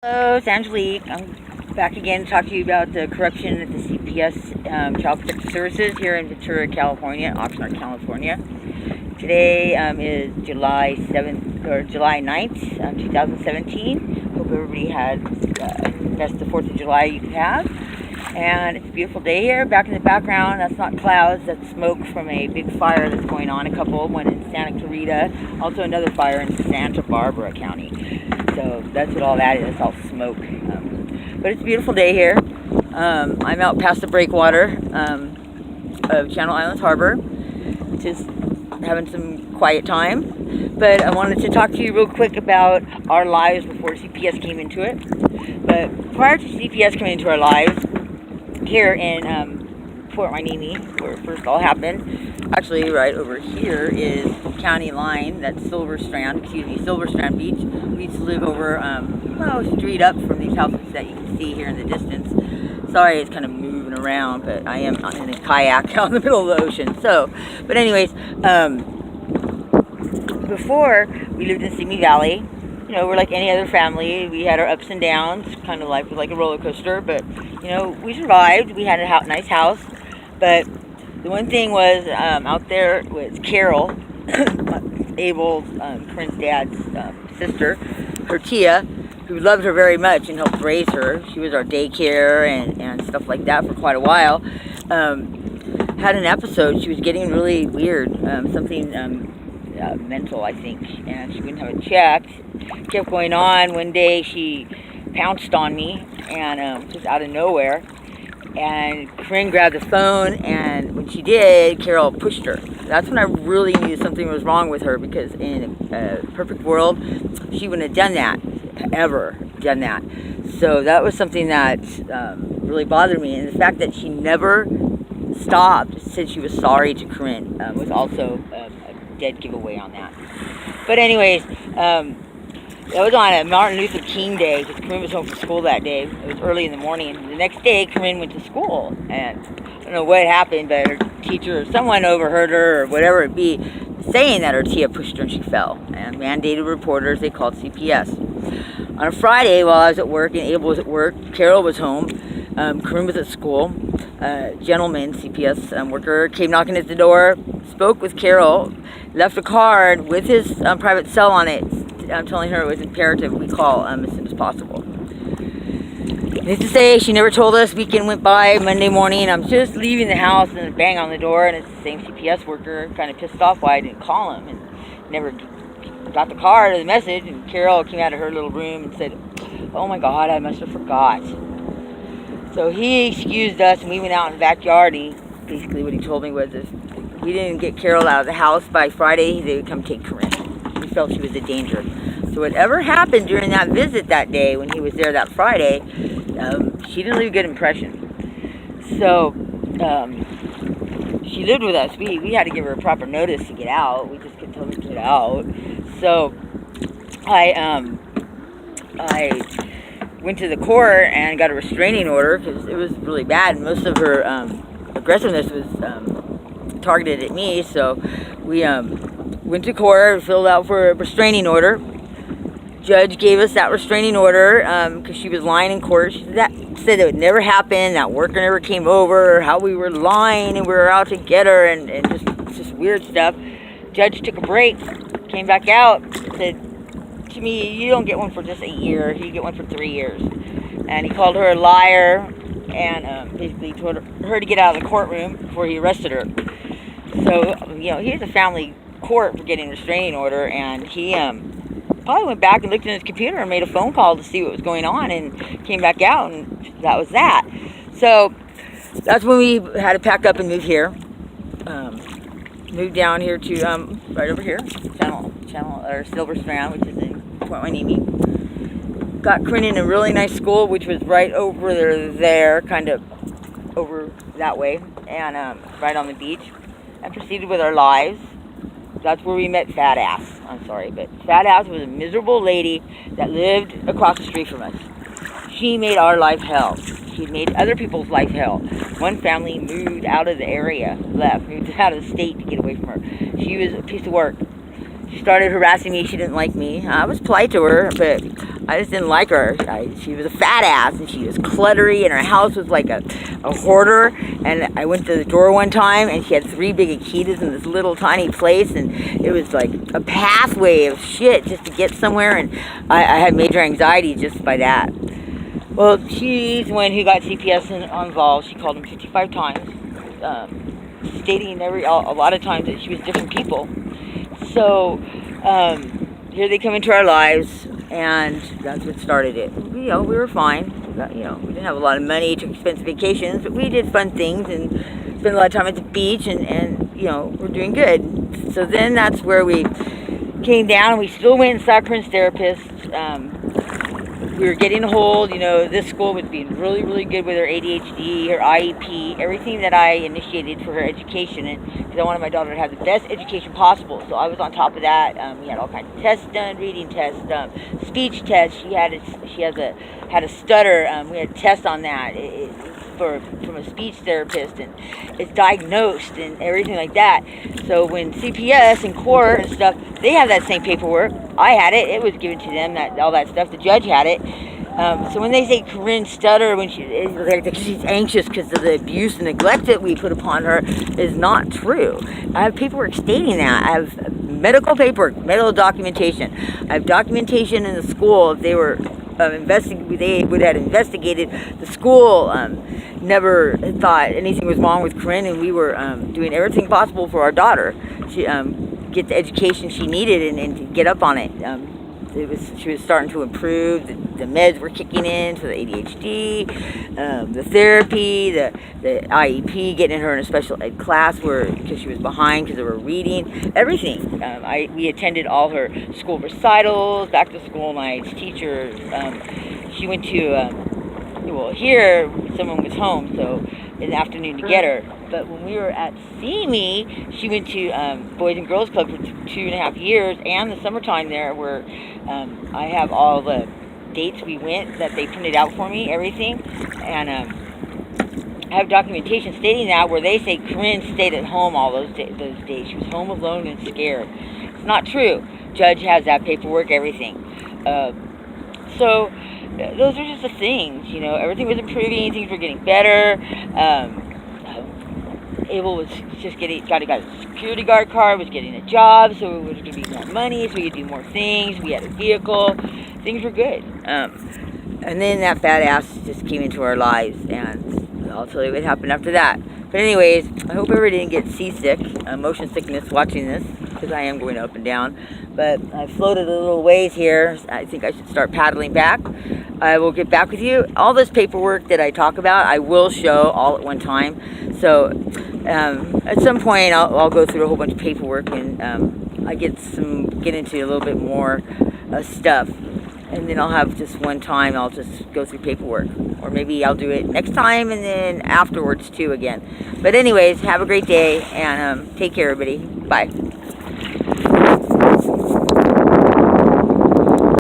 Hello, it's Angelique. I'm back again to talk to you about the corruption at the CPS Child Protective Services here in Ventura, California, Oxnard, California. Today is July 7th or July 9th, 2017. Hope everybody had best the 4th of July you could have. And it's a beautiful day here. Back in the background, that's not clouds, that's smoke from a big fire that's going on. One in Santa Clarita, also another fire in Santa Barbara County. So that's what all that is, it's all smoke. But it's a beautiful day here. I'm out past the breakwater of Channel Islands Harbor, just having some quiet time. But I wanted to talk to you real quick about our lives before CPS came into it. But prior to CPS coming into our lives, here in Fort Hueneme, where it first all happened, actually right over here is county line, that's Silver Strand Beach. We used to live over, street up from these houses that you can see here in the distance. Sorry, it's kind of moving around, but I am in a kayak out in the middle of the ocean. So, but anyways, before we lived in Simi Valley, you know, we're like any other family. We had our ups and downs, kind of life was like a roller coaster, but, you know, we survived. We had a nice house, but the one thing was out there was Carol, Abel's, Corinne's dad's sister, her Tia, who loved her very much and helped raise her. She was our daycare and stuff like that for quite a while. Had an episode. She was getting really weird, something mental, I think, and she wouldn't have it checked. Kept going on. One day she pounced on me, and just out of nowhere. And Corinne grabbed the phone, and when she did, Carol pushed her. That's when I really knew something was wrong with her, because in a perfect world, she wouldn't have done that, ever done that. So that was something that really bothered me. And the fact that she never stopped, said she was sorry to Corinne, was also a dead giveaway on that. But anyways, that was on a Martin Luther King Day, because Corinne was home from school that day. It was early in the morning. The next day, Corinne went to school, and I don't know what happened, but her teacher or someone overheard her, or whatever it be, saying that her Tia pushed her and she fell. And mandated reporters, they called CPS. On a Friday, while I was at work and Abel was at work, Carol was home, Corinne was at school. Gentleman, CPS worker, came knocking at the door, spoke with Carol, left a card with his private cell on it, telling her it was imperative we call as soon as possible. Needless to say, she never told us. Weekend went by. Monday morning, I'm just leaving the house, and a bang on the door, and it's the same CPS worker, kind of pissed off why I didn't call him, and never got the card or the message. And Carol came out of her little room and said, "Oh my God, I must have forgot." So he excused us, and we went out in the backyard. And basically what he told me was, if we didn't get Carol out of the house by Friday, they would come take Corinne. We felt she was a danger. So whatever happened during that visit that day, when he was there that Friday, she didn't leave a good impression. So she lived with us. We had to give her a proper notice to get out. We just couldn't tell her to get out. So I went to the court and got a restraining order, because it was really bad, and most of her aggressiveness was targeted at me. So we went to court, filled out for a restraining order. Judge gave us that restraining order because she was lying in court. She said it would never happen, that worker never came over, how we were lying and we were out to get her, and just weird stuff. Judge took a break, came back out, said to me, "You don't get one for just a year, you get one for 3 years." And he called her a liar, and basically told her to get out of the courtroom before he arrested her. So, you know, he has a family court for getting a restraining order, and he probably went back and looked in his computer and made a phone call to see what was going on, and came back out, and that was that. So that's when we had to pack up and move here. Moved down here to right over here, Channel or Silver Strand, which is in Fort Hueneme. Got Corinne in a really nice school, which was right over there, kind of over that way, and right on the beach, and proceeded with our lives. That's where we met Fat Ass. I'm sorry, but Fat Ass was a miserable lady that lived across the street from us. She made our life hell. She made other people's life hell. One family moved out of the area, moved out of the state to get away from her. She was a piece of work. She started harassing me. She didn't like me. I was polite to her, but I just didn't like her. She was a fat ass, and she was cluttery, and her house was like a hoarder. And I went to the door one time, and she had 3 big Akitas in this little tiny place, and it was like a pathway of shit just to get somewhere, and I had major anxiety just by that. Well, she's the one who got CPS involved. She called him 55 times, stating a lot of times that she was different people. So here they come into our lives, and that's what started it. We were fine. We didn't have a lot of money, took expensive vacations, but we did fun things and spent a lot of time at the beach, and we're doing good. So then that's where we came down, and we still went and saw Corinne's therapist. We were getting a hold, this school was being really, really good with her ADHD, her IEP, everything that I initiated for her education, and because I wanted my daughter to have the best education possible. So I was on top of that. We had all kinds of tests done, reading tests, speech tests. She had a stutter. We had tests on that from a speech therapist, and it's diagnosed and everything like that. So when CPS and court and stuff, they have that same paperwork. I had it. It was given to them, all that stuff. The judge had it. So when they say Corinne stutter when she's anxious because of the abuse and neglect that we put upon her, is not true. I have paperwork stating that. I have medical paperwork, medical documentation. I have documentation in the school. If they were they would have investigated. The school never thought anything was wrong with Corinne, and we were doing everything possible for our daughter to get the education she needed and to get up on it. She was starting to improve. The meds were kicking in for the ADHD, the therapy, the IEP, getting her in a special ed class because she was behind because of her reading, everything. We attended all her school recitals, back to school nights, teachers. She went to, here someone was home, so in the afternoon to get her. But when we were at See Me, she went to Boys and Girls Club for 2.5 years, and the summertime there where I have all the dates we went that they printed out for me, everything. And I have documentation stating that where they say Corinne stayed at home all those days. She was home alone and scared. It's not true. Judge has that paperwork, everything. So those are just the things, everything was improving, things were getting better. Abel was just got a security guard card, was getting a job, so it was going to be more money, so we could do more things. We had a vehicle. Things were good. And then that fat ass just came into our lives, and I'll tell you what happened after that. But anyways, I hope everybody didn't get seasick, motion sickness watching this, because I am going up and down. But I floated a little ways here. I think I should start paddling back. I will get back with you. All this paperwork that I talk about, I will show all at one time. So at some point, I'll go through a whole bunch of paperwork, and I get into a little bit more stuff. And then I'll have just one time, I'll just go through paperwork. Or maybe I'll do it next time and then afterwards too again. But anyways, have a great day, and take care, everybody. Bye.